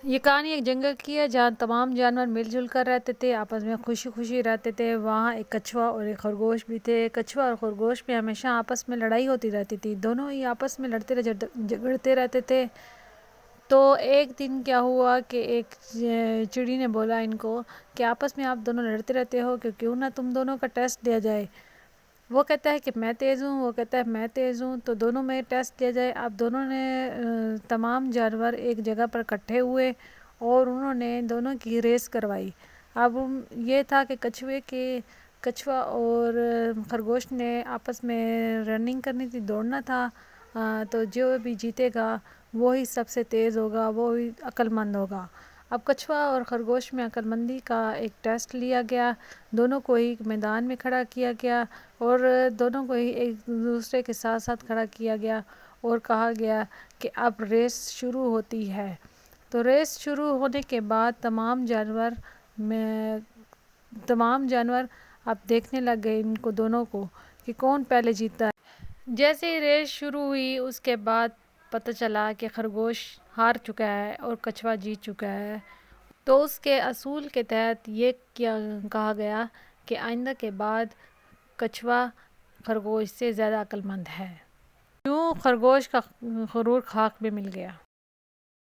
یہ کہانی ایک جنگل کی ہے جہاں تمام جانور مل جل کر رہتے تھے، آپس میں خوشی خوشی رہتے تھے۔ وہاں ایک کچھوا اور ایک خرگوش بھی تھے۔ کچھوا اور خرگوش میں ہمیشہ آپس میں لڑائی ہوتی رہتی تھی، دونوں ہی آپس میں لڑتے جھگڑتے رہتے تھے۔ تو ایک دن کیا ہوا کہ ایک چڑی نے بولا ان کو کہ آپس میں آپ دونوں لڑتے رہتے ہو کہ کیوں نہ تم دونوں کا ٹیسٹ دیا جائے۔ وہ کہتا ہے کہ میں تیز ہوں، وہ کہتا ہے میں تیز ہوں، تو دونوں میں ٹیسٹ دیا جائے۔ اب دونوں نے تمام جانور ایک جگہ پر اکٹھے ہوئے اور انہوں نے دونوں کی ریس کروائی۔ اب یہ تھا کہ کچھوا اور خرگوش نے آپس میں رننگ کرنی تھی، دوڑنا تھا، تو جو بھی جیتے گا وہی سب سے تیز ہوگا، وہی عقل مند ہوگا۔ اب کچھوا اور خرگوش میں عقل مندی کا ایک ٹیسٹ لیا گیا، دونوں کو ہی میدان میں کھڑا کیا گیا اور دونوں کو ہی ایک دوسرے کے ساتھ ساتھ کھڑا کیا گیا اور کہا گیا کہ اب ریس شروع ہوتی ہے۔ تو ریس شروع ہونے کے بعد تمام جانور اب دیکھنے لگ گئے ان کو دونوں کو کہ کون پہلے جیتا ہے۔ جیسے ہی ریس شروع ہوئی اس کے بعد پتہ چلا کہ خرگوش ہار چکا ہے اور کچھوا جیت چکا ہے۔ تو اس کے اصول کے تحت یہ کہا گیا کہ آئندہ کے بعد کچھوا خرگوش سے زیادہ عقل مند ہے۔ یوں خرگوش کا غرور خاک میں مل گیا۔